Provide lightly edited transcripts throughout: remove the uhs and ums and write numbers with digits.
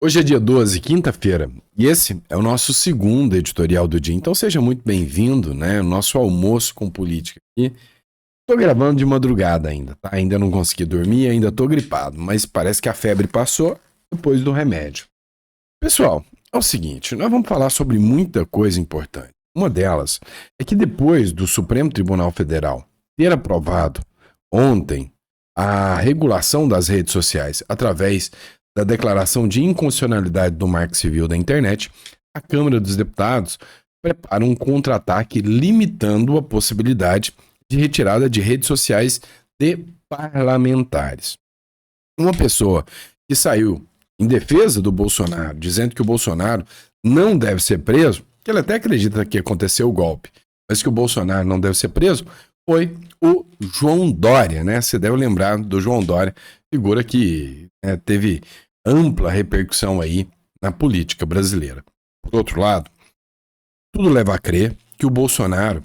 Hoje é dia 12, quinta-feira, e esse é o nosso segundo editorial do dia, então seja muito bem-vindo, né? O nosso almoço com política aqui. Tô gravando de madrugada ainda, tá? Ainda não consegui dormir, ainda tô gripado, mas parece que a febre passou depois do remédio. Pessoal, é o seguinte, nós vamos falar sobre muita coisa importante. Uma delas é que depois do Supremo Tribunal Federal ter aprovado ontem a regulação das redes sociais através da declaração de inconstitucionalidade do Marco Civil da Internet, a Câmara dos Deputados prepara um contra-ataque limitando a possibilidade de retirada de redes sociais de parlamentares. Uma pessoa que saiu em defesa do Bolsonaro, dizendo que o Bolsonaro não deve ser preso, que ele até acredita que aconteceu o golpe, mas que o Bolsonaro não deve ser preso, foi o João Dória, né? Você deve lembrar do João Dória, figura que teve ampla repercussão aí na política brasileira. Por outro lado, tudo leva a crer que o Bolsonaro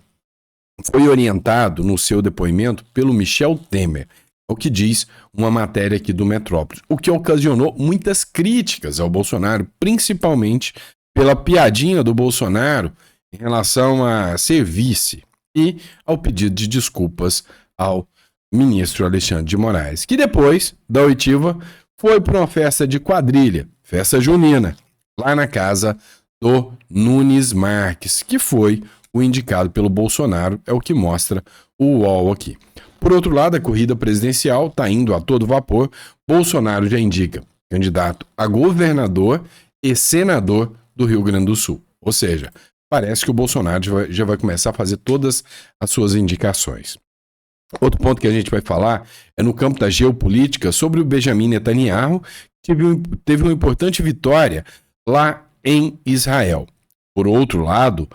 foi orientado no seu depoimento pelo Michel Temer, o que diz uma matéria aqui do Metrópolis, o que ocasionou muitas críticas ao Bolsonaro, principalmente pela piadinha do Bolsonaro em relação a ser vice e ao pedido de desculpas ao ministro Alexandre de Moraes, que depois da oitiva foi para uma festa de quadrilha, festa junina, lá na casa do Nunes Marques, que foi o indicado pelo Bolsonaro, é o que mostra o UOL aqui. Por outro lado, a corrida presidencial está indo a todo vapor. Bolsonaro já indica candidato a governador e senador do Rio Grande do Sul. Ou seja, parece que o Bolsonaro já vai começar a fazer todas as suas indicações. Outro ponto que a gente vai falar é no campo da geopolítica sobre o Benjamin Netanyahu, que teve uma importante vitória lá em Israel. Por outro lado,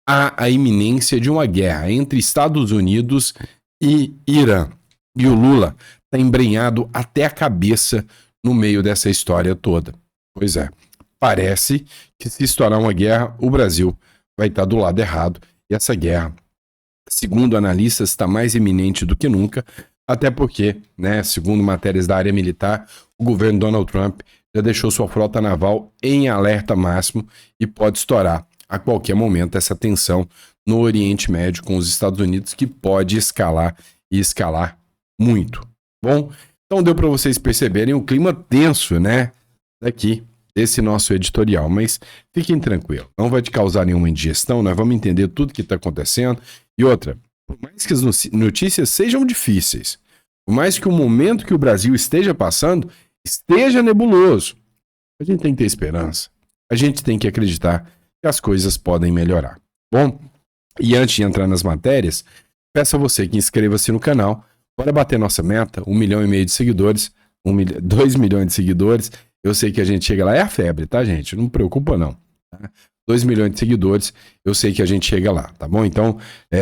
há a iminência de uma guerra entre Estados Unidos e Irã. E o Lula está embrenhado até a cabeça no meio dessa história toda. Pois é, parece que se estourar uma guerra, o Brasil vai estar do lado errado. E essa guerra, segundo analistas, está mais iminente do que nunca, até porque, segundo matérias da área militar, o governo Donald Trump já deixou sua frota naval em alerta máximo e pode estourar a qualquer momento essa tensão no Oriente Médio com os Estados Unidos, que pode escalar e escalar muito. Bom, então deu para vocês perceberem o clima tenso, daqui desse nosso editorial, mas fiquem tranquilos, não vai te causar nenhuma indigestão, nós vamos entender tudo que está acontecendo. E outra, por mais que as notícias sejam difíceis, por mais que o momento que o Brasil esteja passando esteja nebuloso, a gente tem que ter esperança, a gente tem que acreditar que as coisas podem melhorar. Bom, e antes de entrar nas matérias, peço a você que inscreva-se no canal, bora bater nossa meta, 1,5 milhão de seguidores, 2 milhões de seguidores. Eu sei que a gente chega lá, é a febre, tá, gente? Não preocupa, não. Tá? 2 milhões de seguidores, eu sei que a gente chega lá, tá bom? Então,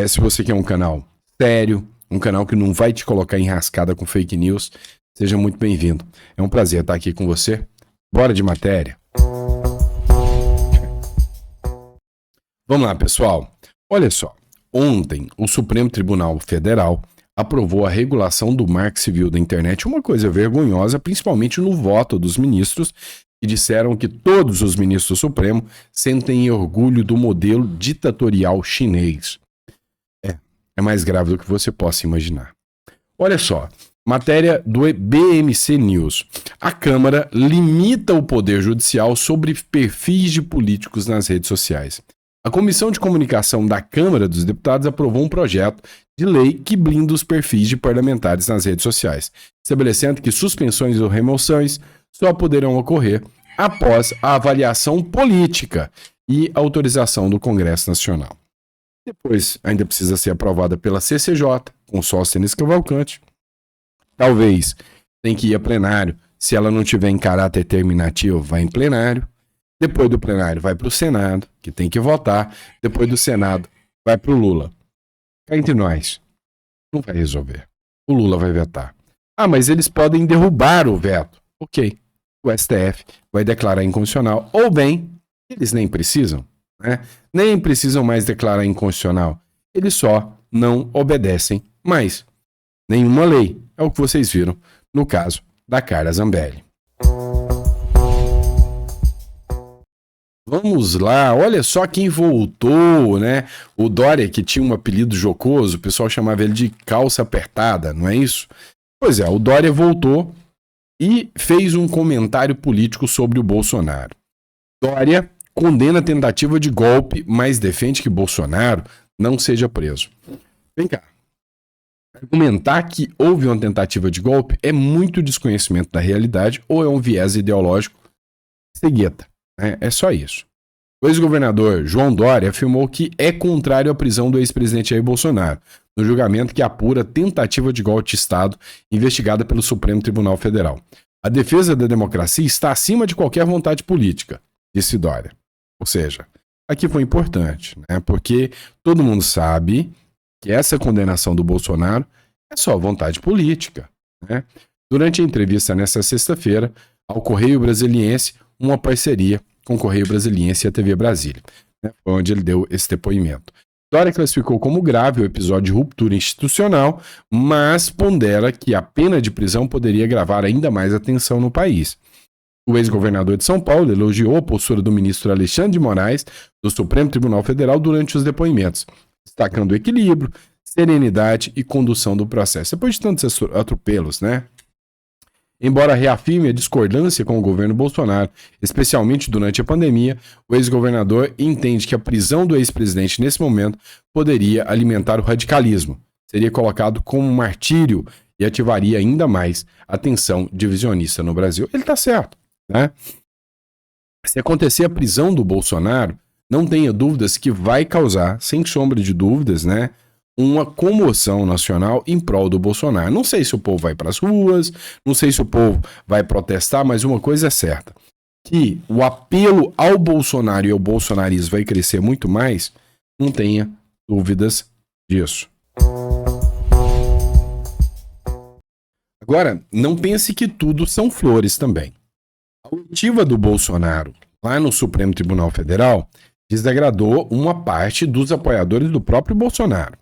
se você quer um canal sério, um canal que não vai te colocar em rascada com fake news, seja muito bem-vindo. É um prazer estar aqui com você. Bora de matéria. Vamos lá, pessoal. Olha só. Ontem, o Supremo Tribunal Federal aprovou a regulação do Marco Civil da Internet, uma coisa vergonhosa, principalmente no voto dos ministros, que disseram que todos os ministros do Supremo sentem orgulho do modelo ditatorial chinês. É mais grave do que você possa imaginar. Olha só, matéria do BMC News. A Câmara limita o poder judicial sobre perfis de políticos nas redes sociais. A Comissão de Comunicação da Câmara dos Deputados aprovou um projeto de lei que blinda os perfis de parlamentares nas redes sociais, estabelecendo que suspensões ou remoções só poderão ocorrer após a avaliação política e autorização do Congresso Nacional. Depois, ainda precisa ser aprovada pela CCJ, com Sóstenes Cavalcante. Talvez tenha que ir a plenário. Se ela não tiver em caráter terminativo, vai em plenário. Depois do plenário, vai para o Senado, que tem que votar. Depois do Senado, vai para o Lula. Cá entre nós, não vai resolver. O Lula vai vetar. Ah, mas eles podem derrubar o veto. Ok. O STF vai declarar inconstitucional. Ou bem, eles nem precisam, nem precisam mais declarar inconstitucional. Eles só não obedecem mais nenhuma lei. É o que vocês viram no caso da Carla Zambelli. Vamos lá, olha só quem voltou, né? O Dória, que tinha um apelido jocoso, o pessoal chamava ele de calça apertada, não é isso? Pois é, o Dória voltou e fez um comentário político sobre o Bolsonaro. Dória condena a tentativa de golpe, mas defende que Bolsonaro não seja preso. Vem cá. Argumentar que houve uma tentativa de golpe é muito desconhecimento da realidade ou é um viés ideológico cegueta. É só isso. O ex-governador João Dória afirmou que é contrário à prisão do ex-presidente Jair Bolsonaro, no julgamento que apura tentativa de golpe de Estado investigada pelo Supremo Tribunal Federal. A defesa da democracia está acima de qualquer vontade política, disse Dória. Ou seja, aqui foi importante, né? Porque todo mundo sabe que essa condenação do Bolsonaro é só vontade política, né? Durante a entrevista nesta sexta-feira, ao Correio Brasiliense, uma parceria com o Correio Brasiliense e a TV Brasília, né? Foi onde ele deu esse depoimento. Dória classificou como grave o episódio de ruptura institucional, mas pondera que a pena de prisão poderia agravar ainda mais a tensão no país. O ex-governador de São Paulo elogiou a postura do ministro Alexandre de Moraes do Supremo Tribunal Federal durante os depoimentos, destacando o equilíbrio, serenidade e condução do processo. Depois de tantos atropelos, né? Embora reafirme a discordância com o governo Bolsonaro, especialmente durante a pandemia, o ex-governador entende que a prisão do ex-presidente nesse momento poderia alimentar o radicalismo, seria colocado como um martírio e ativaria ainda mais a tensão divisionista no Brasil. Ele está certo, né? Se acontecer a prisão do Bolsonaro, não tenha dúvidas que vai causar, sem sombra de dúvidas, né, uma comoção nacional em prol do Bolsonaro. Não sei se o povo vai para as ruas, não sei se o povo vai protestar, mas uma coisa é certa, que o apelo ao Bolsonaro e ao bolsonarismo vai crescer muito mais, não tenha dúvidas disso. Agora, não pense que tudo são flores também. A oitiva do Bolsonaro, lá no Supremo Tribunal Federal, desagradou uma parte dos apoiadores do próprio Bolsonaro.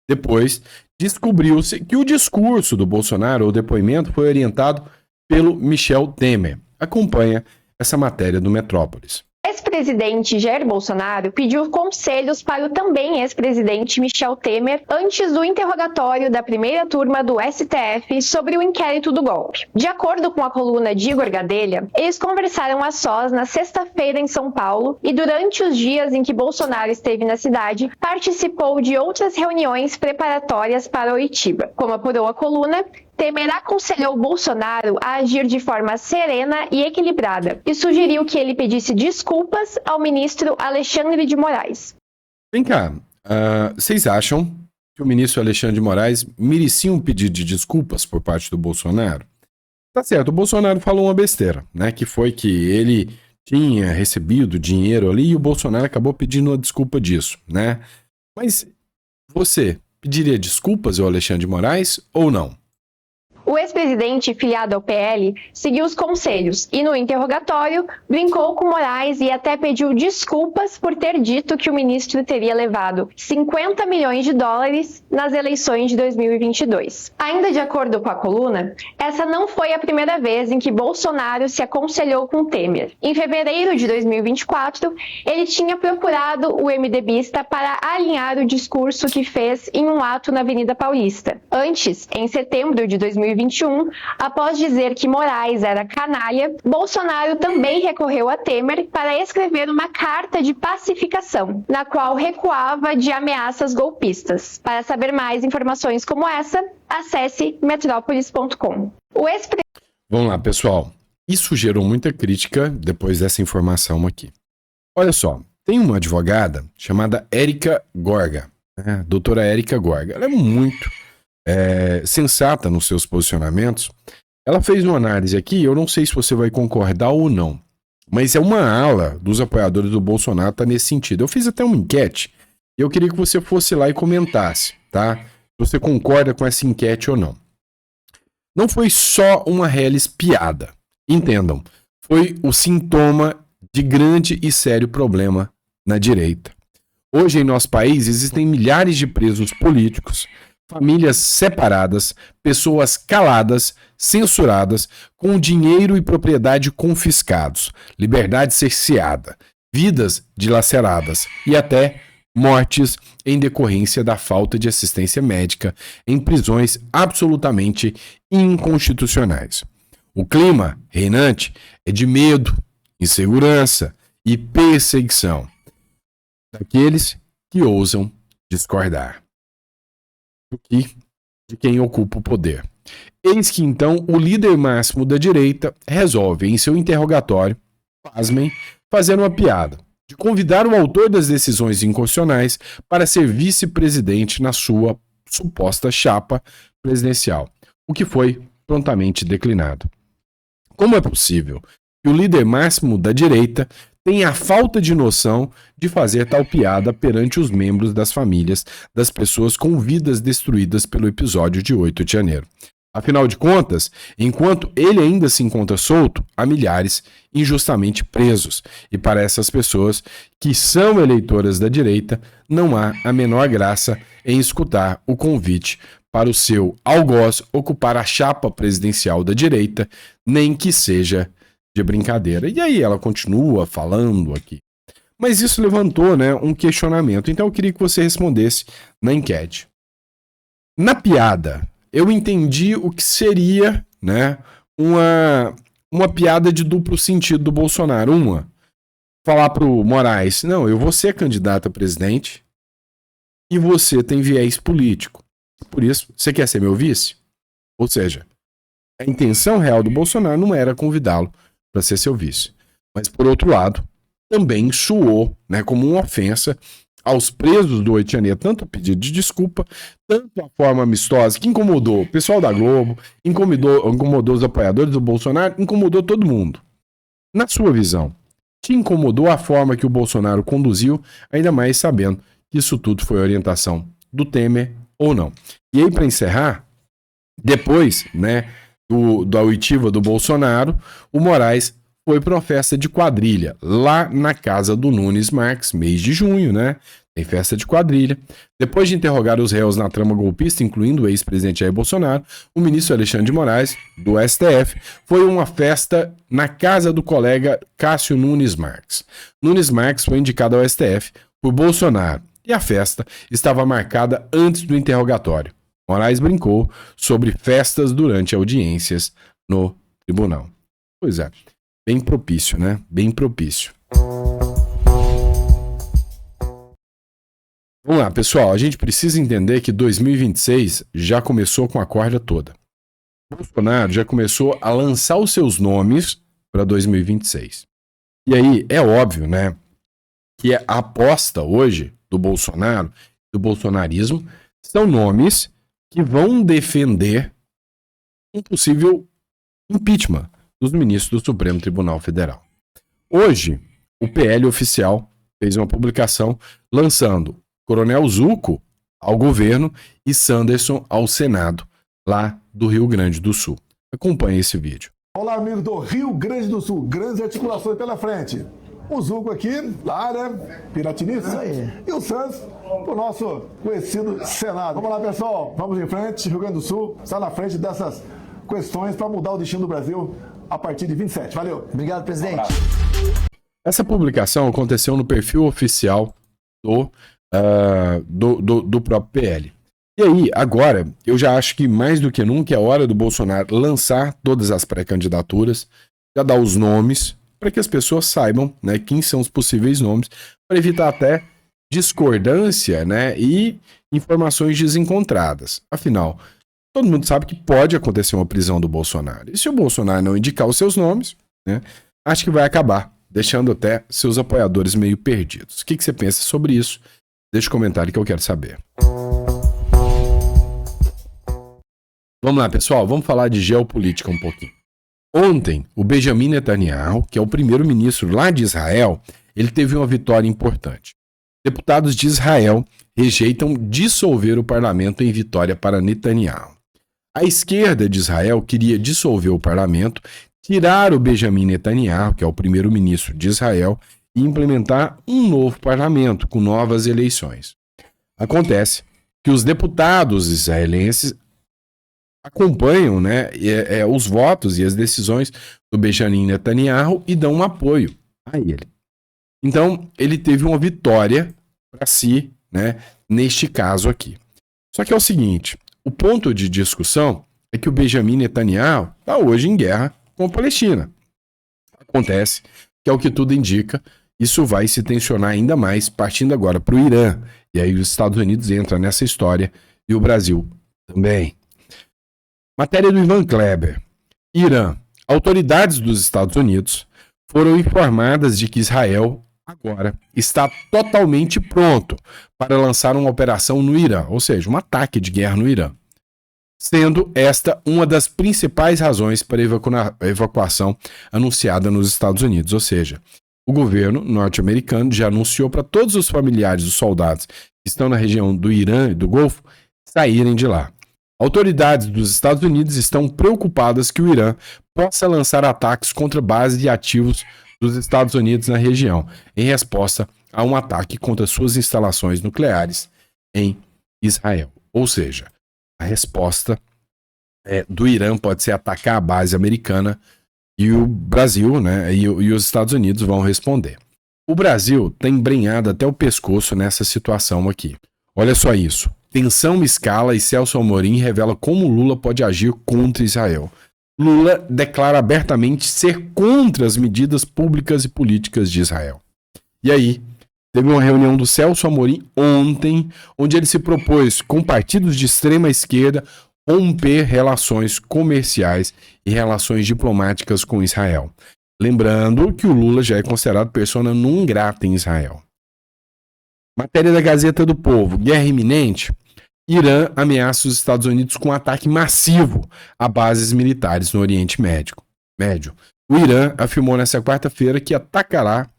Depois, descobriu-se que o discurso do Bolsonaro, o depoimento, foi orientado pelo Michel Temer. Acompanha essa matéria do Metrópolis. O ex-presidente Jair Bolsonaro pediu conselhos para o também ex-presidente Michel Temer antes do interrogatório da primeira turma do STF sobre o inquérito do golpe. De acordo com a coluna de Igor Gadelha, eles conversaram a sós na sexta-feira em São Paulo e durante os dias em que Bolsonaro esteve na cidade, participou de outras reuniões preparatórias para Oitiba. Como apurou a coluna, Temer aconselhou Bolsonaro a agir de forma serena e equilibrada e sugeriu que ele pedisse desculpas ao ministro Alexandre de Moraes. Vem cá, vocês acham que o ministro Alexandre de Moraes merecia um pedido de desculpas por parte do Bolsonaro? Tá certo, o Bolsonaro falou uma besteira, né? Que foi que ele tinha recebido dinheiro ali e o Bolsonaro acabou pedindo uma desculpa disso, né? Mas você pediria desculpas ao Alexandre de Moraes ou não? O ex-presidente, filiado ao PL, seguiu os conselhos e, no interrogatório, brincou com Moraes e até pediu desculpas por ter dito que o ministro teria levado 50 milhões de dólares nas eleições de 2022. Ainda de acordo com a coluna, essa não foi a primeira vez em que Bolsonaro se aconselhou com Temer. Em fevereiro de 2024, ele tinha procurado o MDBista para alinhar o discurso que fez em um ato na Avenida Paulista. Antes, em setembro de 2021, após dizer que Moraes era canalha, Bolsonaro também recorreu a Temer para escrever uma carta de pacificação, na qual recuava de ameaças golpistas. Para saber mais informações como essa, acesse metropolis.com. Vamos lá, pessoal. Isso gerou muita crítica depois dessa informação aqui. Olha só, tem uma advogada chamada Érica Gorga, né? Doutora Érica Gorga. Ela é muito sensata nos seus posicionamentos. Ela fez uma análise aqui, eu não sei se você vai concordar ou não, mas é uma ala dos apoiadores do Bolsonaro tá nesse sentido. Eu fiz até uma enquete e eu queria que você fosse lá e comentasse, tá? Se você concorda com essa enquete ou não. Não foi só uma reles piada, entendam, foi o sintoma de grande e sério problema na direita. Hoje em nosso país existem milhares de presos políticos, famílias separadas, pessoas caladas, censuradas, com dinheiro e propriedade confiscados, liberdade cerceada, vidas dilaceradas e até mortes em decorrência da falta de assistência médica em prisões absolutamente inconstitucionais. O clima reinante é de medo, insegurança e perseguição daqueles que ousam discordar de quem ocupa o poder. Eis que então o líder máximo da direita resolve, em seu interrogatório, pasmem, fazer uma piada, de convidar o autor das decisões inconstitucionais para ser vice-presidente na sua suposta chapa presidencial, o que foi prontamente declinado. Como é possível que o líder máximo da direita tenha a falta de noção de fazer tal piada perante os membros das famílias das pessoas com vidas destruídas pelo episódio de 8 de janeiro? Afinal de contas, enquanto ele ainda se encontra solto, há milhares injustamente presos. E para essas pessoas que são eleitoras da direita, não há a menor graça em escutar o convite para o seu algoz ocupar a chapa presidencial da direita, nem que seja de brincadeira. E aí ela continua falando aqui. Mas isso levantou, né, um questionamento. Então eu queria que você respondesse na enquete. Na piada, eu entendi o que seria, né, uma piada de duplo sentido do Bolsonaro. Falar pro Moraes, não, eu vou ser candidato a presidente e você tem viés político. Por isso, você quer ser meu vice? Ou seja, a intenção real do Bolsonaro não era convidá-lo para ser seu vice. Mas, por outro lado, também soou, né, como uma ofensa aos presos do 8 de janeiro, tanto o pedido de desculpa, tanto a forma amistosa que incomodou o pessoal da Globo, incomodou os apoiadores do Bolsonaro, incomodou todo mundo. Na sua visão, te incomodou a forma que o Bolsonaro conduziu, ainda mais sabendo que isso tudo foi orientação do Temer ou não? E aí, para encerrar, depois, né, da oitiva do Bolsonaro, o Moraes foi para uma festa de quadrilha, lá na casa do Nunes Marques, mês de junho, né? Tem festa de quadrilha. Depois de interrogar os réus na trama golpista, incluindo o ex-presidente Jair Bolsonaro, o ministro Alexandre de Moraes, do STF, foi a uma festa na casa do colega Cássio Nunes Marques. Nunes Marques foi indicado ao STF por Bolsonaro e a festa estava marcada antes do interrogatório. Moraes brincou sobre festas durante audiências no tribunal. Pois é. Bem propício, né? Bem propício. Vamos lá, pessoal. A gente precisa entender que 2026 já começou com a corda toda. O Bolsonaro já começou a lançar os seus nomes para 2026. E aí, é óbvio, né? Que a aposta hoje do Bolsonaro, do bolsonarismo, são nomes que vão defender um possível impeachment dos ministros do Supremo Tribunal Federal. Hoje, o PL oficial fez uma publicação lançando Coronel Zucco ao governo e Sanderson ao Senado, lá do Rio Grande do Sul. Acompanhe esse vídeo. Olá, amigos do Rio Grande do Sul, grandes articulações pela frente. O Zucco aqui, lá, né, Piratinice, e o Santos, o nosso conhecido Senado. Vamos lá, pessoal, vamos em frente. Rio Grande do Sul está na frente dessas questões para mudar o destino do Brasil a partir de 27. Valeu. Obrigado, presidente. Essa publicação aconteceu no perfil oficial do próprio PL. E aí, agora, eu já acho que mais do que nunca é hora do Bolsonaro lançar todas as pré-candidaturas, já dar os nomes, para que as pessoas saibam, né, quem são os possíveis nomes, para evitar até discordância, né, e informações desencontradas. Afinal, todo mundo sabe que pode acontecer uma prisão do Bolsonaro. E se o Bolsonaro não indicar os seus nomes, né, acho que vai acabar deixando até seus apoiadores meio perdidos. O que você pensa sobre isso? Deixa um comentário que eu quero saber. Vamos lá, pessoal. Vamos falar de geopolítica um pouquinho. Ontem, o Benjamin Netanyahu, que é o primeiro-ministro lá de Israel, ele teve uma vitória importante. Deputados de Israel rejeitam dissolver o parlamento em vitória para Netanyahu. A esquerda de Israel queria dissolver o parlamento, tirar o Benjamin Netanyahu, que é o primeiro-ministro de Israel, e implementar um novo parlamento com novas eleições. Acontece que os deputados israelenses acompanham, né, os votos e as decisões do Benjamin Netanyahu e dão um apoio a ele. Então, ele teve uma vitória para si, né, neste caso aqui. Só que é o seguinte, o ponto de discussão é que o Benjamin Netanyahu está hoje em guerra com a Palestina. Acontece que, ao que tudo indica, isso vai se tensionar ainda mais partindo agora para o Irã. E aí os Estados Unidos entram nessa história e o Brasil também. Matéria do Ivan Kleber. Irã. Autoridades dos Estados Unidos foram informadas de que Israel agora está totalmente pronto para lançar uma operação no Irã, ou seja, um ataque de guerra no Irã. Sendo esta uma das principais razões para a evacuação anunciada nos Estados Unidos, ou seja, o governo norte-americano já anunciou para todos os familiares dos soldados que estão na região do Irã e do Golfo saírem de lá. Autoridades dos Estados Unidos estão preocupadas que o Irã possa lançar ataques contra bases e ativos dos Estados Unidos na região, em resposta a um ataque contra suas instalações nucleares em Israel. Ou seja, a resposta do Irã pode ser atacar a base americana e o Brasil, né, e os Estados Unidos vão responder. O Brasil está embrenhado até o pescoço nessa situação aqui. Olha só isso. Tensão escala e Celso Amorim revela como Lula pode agir contra Israel. Lula declara abertamente ser contra as medidas públicas e políticas de Israel. E aí, teve uma reunião do Celso Amorim ontem, onde ele se propôs, com partidos de extrema esquerda, romper relações comerciais e relações diplomáticas com Israel. Lembrando que o Lula já é considerado persona non grata em Israel. Matéria da Gazeta do Povo. Guerra iminente. Irã ameaça os Estados Unidos com um ataque massivo a bases militares no Oriente Médio. O Irã afirmou nesta quarta-feira que atacará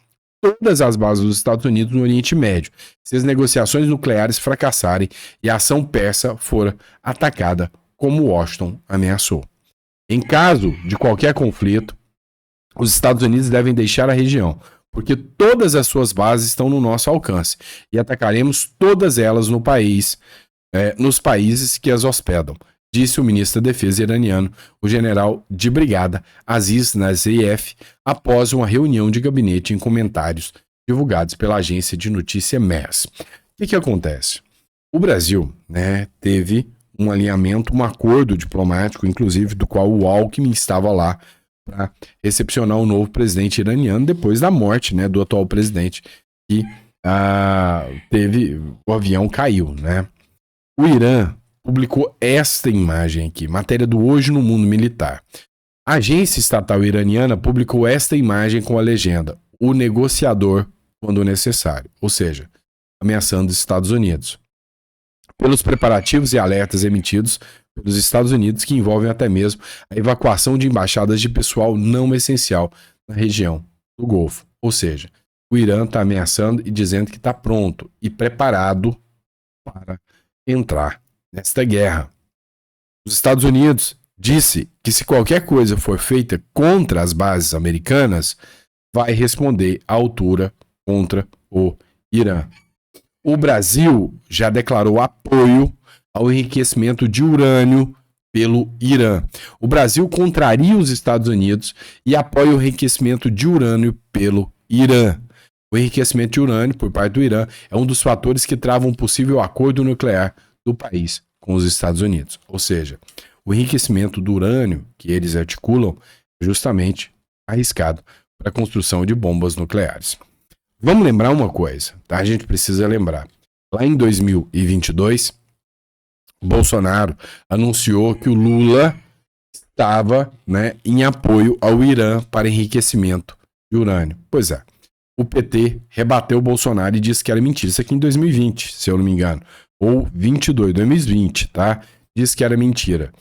todas as bases dos Estados Unidos no Oriente Médio se as negociações nucleares fracassarem e a ação persa for atacada, como Washington ameaçou. Em caso de qualquer conflito, os Estados Unidos devem deixar a região, porque todas as suas bases estão no nosso alcance e atacaremos todas elas nos países que as hospedam, disse o ministro da Defesa iraniano, o general de brigada Aziz Naziev, após uma reunião de gabinete em comentários divulgados pela agência de notícia MERS. O que acontece? O Brasil, né, teve um alinhamento, um acordo diplomático, inclusive, do qual o Alckmin estava lá para recepcionar o novo presidente iraniano depois da morte, né, do atual presidente, que o avião caiu, né? O Irã publicou esta imagem aqui, matéria do Hoje no Mundo Militar. A agência estatal iraniana publicou esta imagem com a legenda "O negociador quando necessário", ou seja, ameaçando os Estados Unidos. Pelos preparativos e alertas emitidos pelos Estados Unidos, que envolvem até mesmo a evacuação de embaixadas de pessoal não essencial na região do Golfo. Ou seja, o Irã está ameaçando e dizendo que está pronto e preparado para entrar nesta guerra. Os Estados Unidos disse que se qualquer coisa for feita contra as bases americanas, vai responder à altura contra o Irã. O Brasil já declarou apoio ao enriquecimento de urânio pelo Irã. O Brasil contraria os Estados Unidos e apoia o enriquecimento de urânio pelo Irã. O enriquecimento de urânio por parte do Irã é um dos fatores que travam um possível acordo nuclear do país com os Estados Unidos. Ou seja, o enriquecimento do urânio que eles articulam é justamente arriscado para a construção de bombas nucleares. Vamos lembrar uma coisa, tá? A gente precisa lembrar. Lá em 2022, Bolsonaro anunciou que o Lula estava, né, em apoio ao Irã para enriquecimento de urânio. Pois é. O PT rebateu o Bolsonaro e disse que era mentira. Isso aqui em 2020, se eu não me engano. Ou 2020, tá? Disse que era mentira.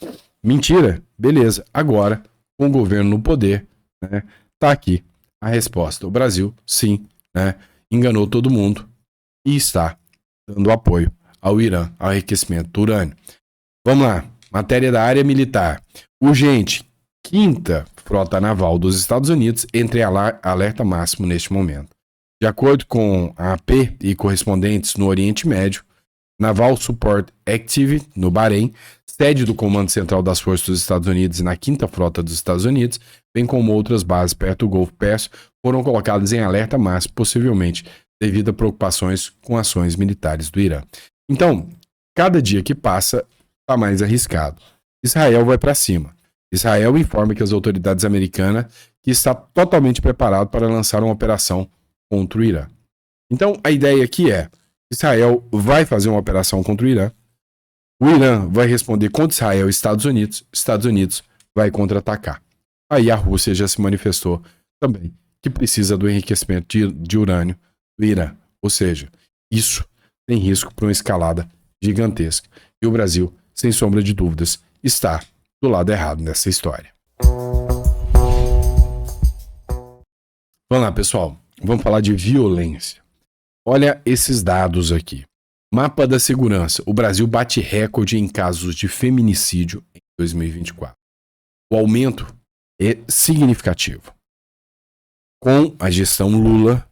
Mentira? Beleza. Agora, com o governo no poder, né, tá aqui a resposta. O Brasil, sim, né, enganou todo mundo e está dando apoio ao Irã, ao enriquecimento do urânio. Vamos lá. Matéria da área militar. Urgente. Quinta frota naval dos Estados Unidos entre alerta máximo neste momento. De acordo com a AP e correspondentes no Oriente Médio, Naval Support Active, no Bahrein, sede do Comando Central das Forças dos Estados Unidos e na Quinta Frota dos Estados Unidos, bem como outras bases perto do Golfo Pérsico, foram colocadas em alerta máximo, possivelmente devido a preocupações com ações militares do Irã. Então, cada dia que passa está mais arriscado. Israel vai para cima. Israel informa que as autoridades americanas que está totalmente preparado para lançar uma operação contra o Irã. Então, a ideia aqui é: Israel vai fazer uma operação contra o Irã vai responder contra Israel e Estados Unidos vai contra-atacar. Aí a Rússia já se manifestou também que precisa do enriquecimento de urânio do Irã. Ou seja, isso tem risco para uma escalada gigantesca. E o Brasil, sem sombra de dúvidas, está do lado errado nessa história. Vamos lá, pessoal. Vamos falar de violência. Olha esses dados aqui. Mapa da segurança. O Brasil bate recorde em casos de feminicídio em 2024. O aumento é significativo. Com a gestão Lula,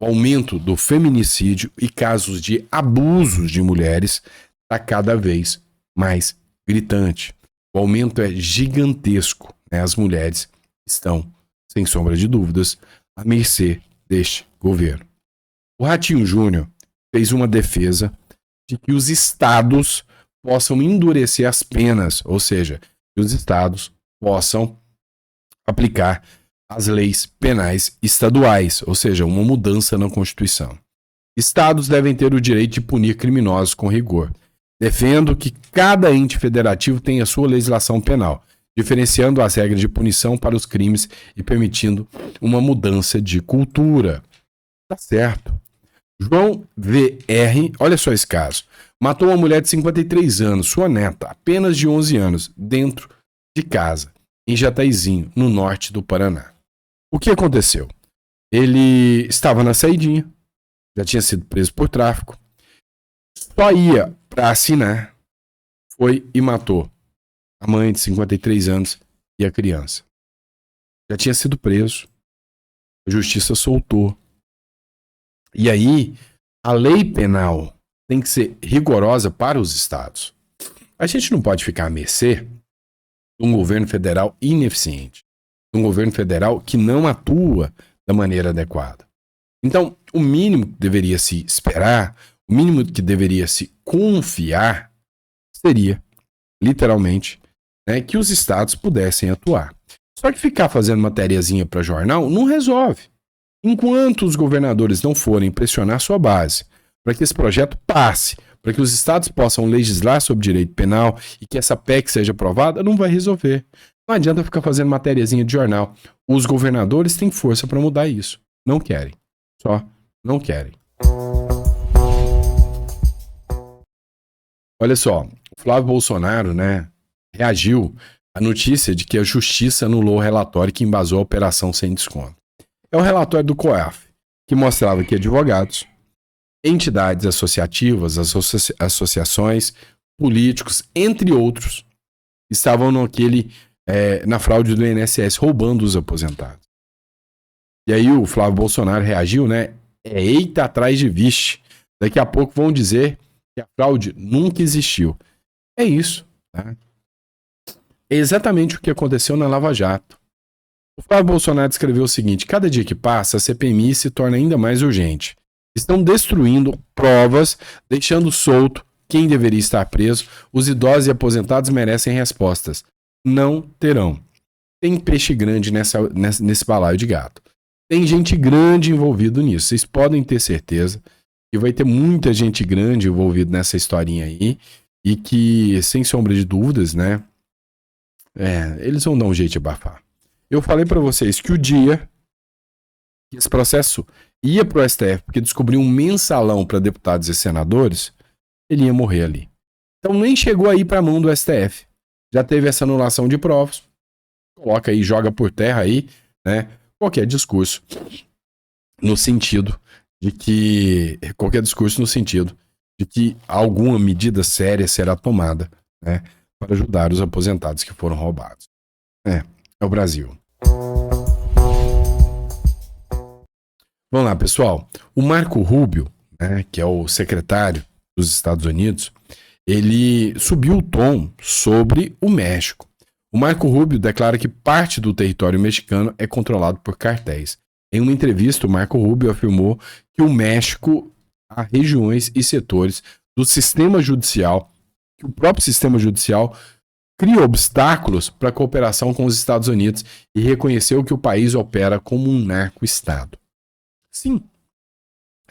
o aumento do feminicídio e casos de abusos de mulheres está cada vez mais gritante. O aumento é gigantesco, né? As mulheres estão, sem sombra de dúvidas, à mercê deste governo. O Ratinho Júnior fez uma defesa de que os estados possam endurecer as penas, ou seja, que os estados possam aplicar as leis penais estaduais, ou seja, uma mudança na Constituição. Estados devem ter o direito de punir criminosos com rigor. Defendo que cada ente federativo tenha sua legislação penal, diferenciando as regras de punição para os crimes e permitindo uma mudança de cultura. Tá certo. João VR, olha só esse caso, matou uma mulher de 53 anos, sua neta, apenas de 11 anos, dentro de casa, em Jataizinho, no norte do Paraná. O que aconteceu? Ele estava na saidinha, já tinha sido preso por tráfico, só ia para assinar, foi e matou a mãe de 53 anos e a criança. Já tinha sido preso, a justiça soltou. E aí, a lei penal tem que ser rigorosa para os estados. A gente não pode ficar à mercê de um governo federal ineficiente, de um governo federal que não atua da maneira adequada. Então, o mínimo que deveria se esperar, o mínimo que deveria se confiar, seria, literalmente, né, que os estados pudessem atuar. Só que ficar fazendo matériazinha para jornal não resolve. Enquanto os governadores não forem pressionar sua base para que esse projeto passe, para que os estados possam legislar sobre direito penal e que essa PEC seja aprovada, não vai resolver. Não adianta ficar fazendo matériazinha de jornal. Os governadores têm força para mudar isso. Não querem. Só não querem. Olha só, o Flávio Bolsonaro, né, reagiu à notícia de que a justiça anulou o relatório que embasou a operação sem desconto. É o relatório do COAF, que mostrava que advogados, entidades associativas, associações, políticos, entre outros, estavam na fraude do INSS, roubando os aposentados. E aí o Flávio Bolsonaro reagiu, né? Eita atrás de vixe. Daqui a pouco vão dizer que a fraude nunca existiu. É isso, tá? É exatamente o que aconteceu na Lava Jato. O Flávio Bolsonaro escreveu o seguinte: cada dia que passa, a CPMI se torna ainda mais urgente. Estão destruindo provas, deixando solto quem deveria estar preso. Os idosos e aposentados merecem respostas. Não terão. Tem peixe grande nesse balaio de gato. Tem gente grande envolvida nisso. Vocês podem ter certeza que vai ter muita gente grande envolvida nessa historinha aí. E que, sem sombra de dúvidas, né? Eles vão dar um jeito de abafar. Eu falei para vocês que o dia que esse processo ia pro STF porque descobriu um mensalão para deputados e senadores, ele ia morrer ali. Então nem chegou aí para a mão do STF. Já teve essa anulação de provas. Coloca aí, joga por terra aí, né? Qualquer discurso no sentido de que alguma medida séria será tomada, né, para ajudar os aposentados que foram roubados. É o Brasil. Vamos lá, pessoal. O Marco Rubio, né, que é o secretário dos Estados Unidos, ele subiu o tom sobre o México. O Marco Rubio declara que parte do território mexicano é controlado por cartéis. Em uma entrevista, o Marco Rubio afirmou que o México há regiões e setores do sistema judicial, que o próprio sistema judicial cria obstáculos para a cooperação com os Estados Unidos e reconheceu que o país opera como um narco-estado. Sim,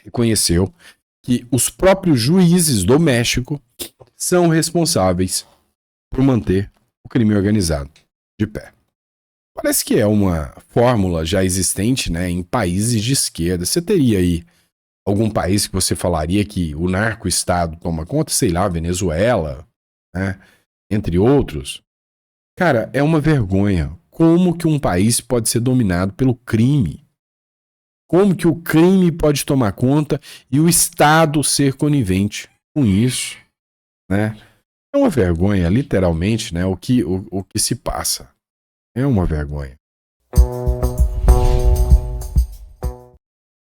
reconheceu que os próprios juízes do México são responsáveis por manter o crime organizado de pé. Parece que é uma fórmula já existente, né, em países de esquerda. Você teria aí algum país que você falaria que o narco-estado toma conta? Sei lá, Venezuela, né, entre outros. Cara, é uma vergonha. Como que um país pode ser dominado pelo crime? Como que o crime pode tomar conta e o Estado ser conivente com isso, né? É uma vergonha, literalmente, né? O que se passa. É uma vergonha.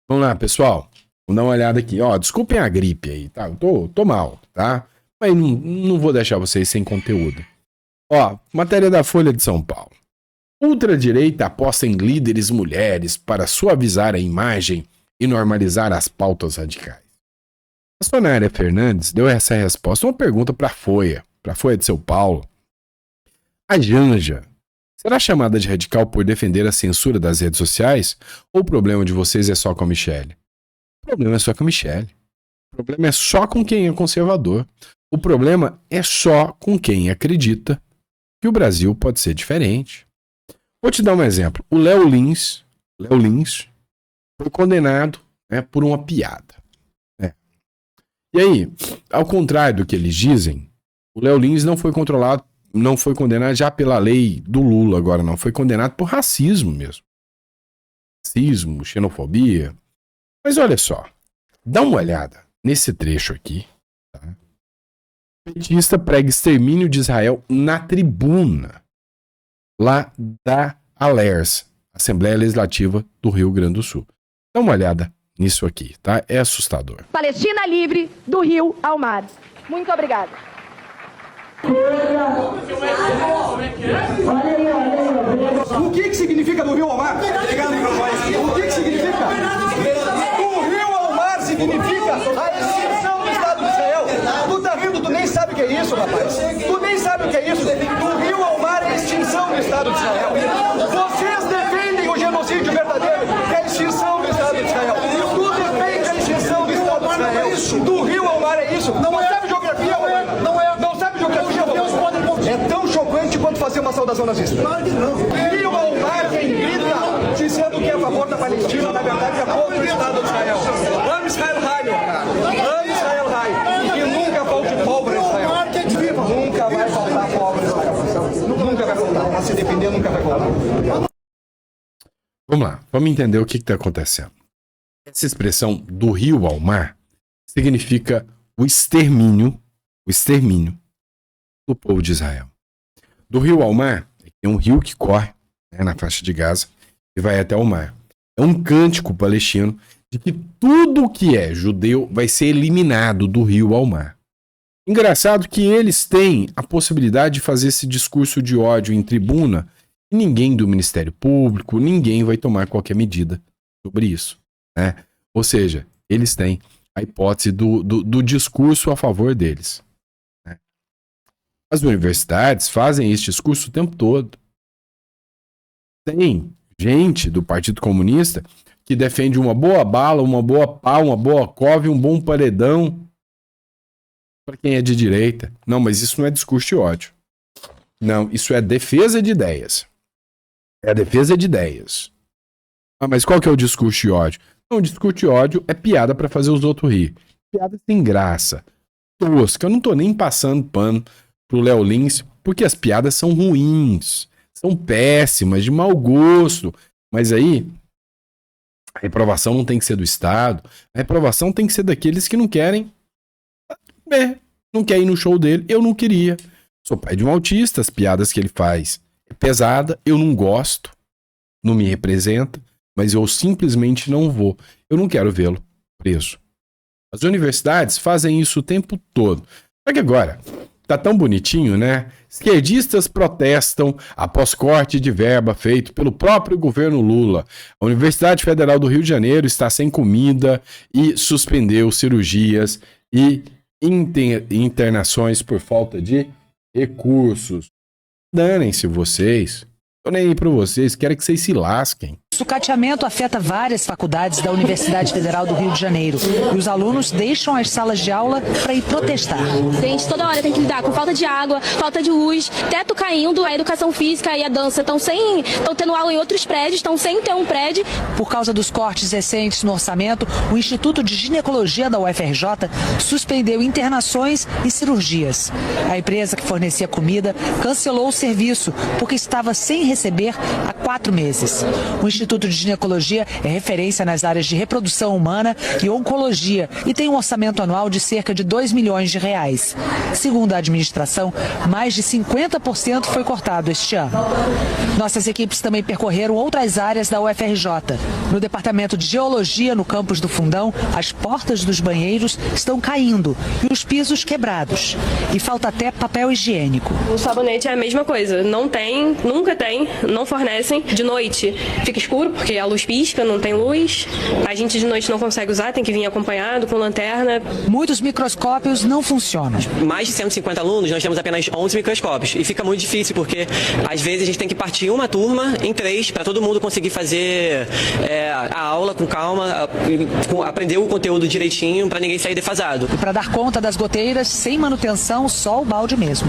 Vamos lá, pessoal. Vamos dar uma olhada aqui. Ó, desculpem a gripe aí, tá? Eu tô mal, tá? Mas não vou deixar vocês sem conteúdo. Ó, matéria da Folha de São Paulo. Ultradireita aposta em líderes mulheres para suavizar a imagem e normalizar as pautas radicais. A Sonária Fernandes deu essa resposta a uma pergunta para a Folha de São Paulo. A Janja será chamada de radical por defender a censura das redes sociais? Ou o problema de vocês é só com a Michelle? O problema é só com a Michelle. O problema é só com quem é conservador. O problema é só com quem acredita que o Brasil pode ser diferente. Vou te dar um exemplo. O Léo Lins foi condenado, né, por uma piada. Né? E aí, ao contrário do que eles dizem, o Léo Lins não foi condenado já pela lei do Lula agora, não. Foi condenado por racismo mesmo. Racismo, xenofobia. Mas olha só, dá uma olhada nesse trecho aqui. Tá? Petista prega extermínio de Israel na tribuna lá da ALERS, Assembleia Legislativa do Rio Grande do Sul. Dá uma olhada nisso aqui, tá? É assustador. Palestina livre do rio ao mar. Muito obrigada. O que significa do rio ao mar? O que significa? Do rio ao mar significa a extinção do Estado de Israel. Tu tá rindo, tu nem sabe o que é isso, rapaz. Tu nem sabe o que é isso. Do rio ao mar é a extinção do Estado de Israel. Vocês defendem o genocídio verdadeiro, que é a extinção do Estado de Israel. Tu defende a extinção do Estado de Israel. Do rio ao mar é isso. Não sabe geografia, não sabe geografia. É tão chocante quanto fazer uma saudação nazista. Claro que não. Rio ao mar, quem grita dizendo que é a favor da Palestina, na verdade é contra o Estado de Israel. Amo Israel Raio. Amo Israel Raio. E nunca falte pobre Israel. Nunca vai faltar pobre Israel. Nunca vai faltar. Pra se defender, nunca vai faltar. Vamos lá, vamos entender o que está acontecendo. Essa expressão do rio ao mar significa o extermínio do povo de Israel. Do rio ao mar, é um rio que corre, né, na faixa de Gaza e vai até o mar. É um cântico palestino de que tudo que é judeu vai ser eliminado do rio ao mar. Engraçado que eles têm a possibilidade de fazer esse discurso de ódio em tribuna e ninguém do Ministério Público, ninguém vai tomar qualquer medida sobre isso. Né? Ou seja, eles têm a hipótese do discurso a favor deles. Né? As universidades fazem esse discurso o tempo todo. Tem gente do Partido Comunista que defende uma boa bala, uma boa pá, uma boa cove, um bom paredão para quem é de direita. Não, mas isso não é discurso de ódio. Não, isso é defesa de ideias. É a defesa de ideias. Ah, mas qual que é o discurso de ódio? Não, o discurso de ódio é piada para fazer os outros rir. Piada sem graça. Tosca. Eu não tô nem passando pano pro Léo Lins, porque as piadas são ruins. São péssimas, de mau gosto. Mas aí, a reprovação não tem que ser do Estado. A reprovação tem que ser daqueles que não querem. Não quer ir no show dele. Eu não queria. Sou pai de um autista, as piadas que ele faz é pesada, eu não gosto, não me representa, mas eu simplesmente não vou. Eu não quero vê-lo preso. As universidades fazem isso o tempo todo. Só que agora, Tá tão bonitinho, né? Esquerdistas protestam após corte de verba feito pelo próprio governo Lula. A Universidade Federal do Rio de Janeiro está sem comida e suspendeu cirurgias e internações por falta de recursos. Danem-se vocês. Tô nem aí pra vocês, quero que vocês se lasquem. O sucateamento afeta várias faculdades da Universidade Federal do Rio de Janeiro e os alunos deixam as salas de aula para ir protestar. A gente toda hora tem que lidar com falta de água, falta de luz, teto caindo, a educação física e a dança estão tendo aula em outros prédios, estão sem ter um prédio. Por causa dos cortes recentes no orçamento, o Instituto de Ginecologia da UFRJ suspendeu internações e cirurgias. A empresa que fornecia comida cancelou o serviço porque estava sem receber há 4 meses. O Instituto de Ginecologia é referência nas áreas de reprodução humana e oncologia e tem um orçamento anual de cerca de R$2 milhões. Segundo a administração, mais de 50% foi cortado este ano. Nossas equipes também percorreram outras áreas da UFRJ. No departamento de Geologia, no campus do Fundão, as portas dos banheiros estão caindo e os pisos quebrados. E falta até papel higiênico. O sabonete é a mesma coisa. Não tem, nunca tem, não fornecem. De noite fica escuro porque a luz pisca, não tem luz. A gente de noite não consegue usar, tem que vir acompanhado com lanterna. Muitos microscópios não funcionam. Mais de 150 alunos, nós temos apenas 11 microscópios. E fica muito difícil porque às vezes a gente tem que partir uma turma em 3 para todo mundo conseguir fazer a aula com calma, aprender o conteúdo direitinho para ninguém sair defasado. E para dar conta das goteiras, sem manutenção, só o balde mesmo.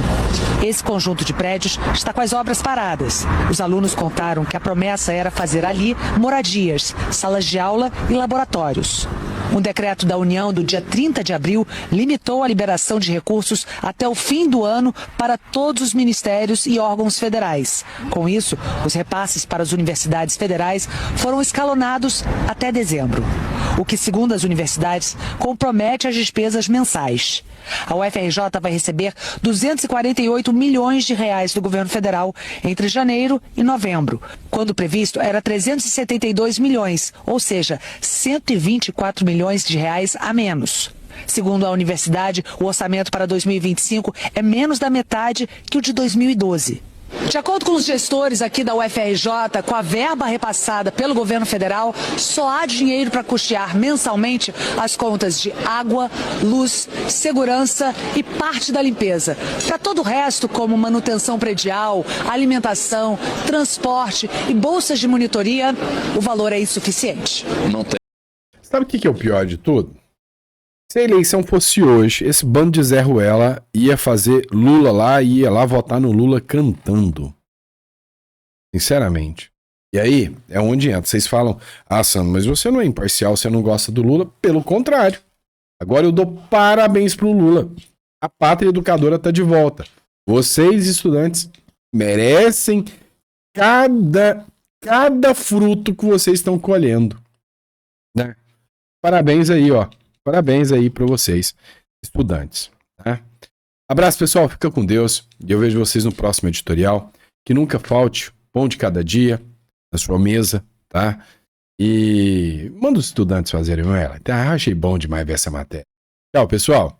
Esse conjunto de prédios está com as obras paradas. Os alunos contaram que a promessa era fazer ali moradias, salas de aula e laboratórios. Um decreto da União do dia 30 de abril limitou a liberação de recursos até o fim do ano para todos os ministérios e órgãos federais. Com isso, os repasses para as universidades federais foram escalonados até dezembro, o que, segundo as universidades, compromete as despesas mensais. A UFRJ vai receber R$248 milhões do governo federal entre janeiro e novembro, quando previsto era 372 milhões, ou seja, 124 milhões de reais a menos. Segundo a universidade, o orçamento para 2025 é menos da metade que o de 2012. De acordo com os gestores aqui da UFRJ, com a verba repassada pelo governo federal, só há dinheiro para custear mensalmente as contas de água, luz, segurança e parte da limpeza. Para todo o resto, como manutenção predial, alimentação, transporte e bolsas de monitoria, o valor é insuficiente. Não tem. Sabe o que é o pior de tudo? Se a eleição fosse hoje, esse bando de Zé Ruela ia fazer Lula lá e ia lá votar no Lula cantando. Sinceramente. E aí, é onde entra. Vocês falam, Sandro, mas você não é imparcial, você não gosta do Lula. Pelo contrário. Agora eu dou parabéns pro Lula. A pátria educadora tá de volta. Vocês, estudantes, merecem cada fruto que vocês estão colhendo. Né? Parabéns aí, ó. Parabéns aí para vocês, estudantes. Tá? Abraço, pessoal. Fica com Deus. E eu vejo vocês no próximo editorial. Que nunca falte pão de cada dia na sua mesa, tá? E manda os estudantes fazerem ela. Tá? Achei bom demais ver essa matéria. Tchau, pessoal.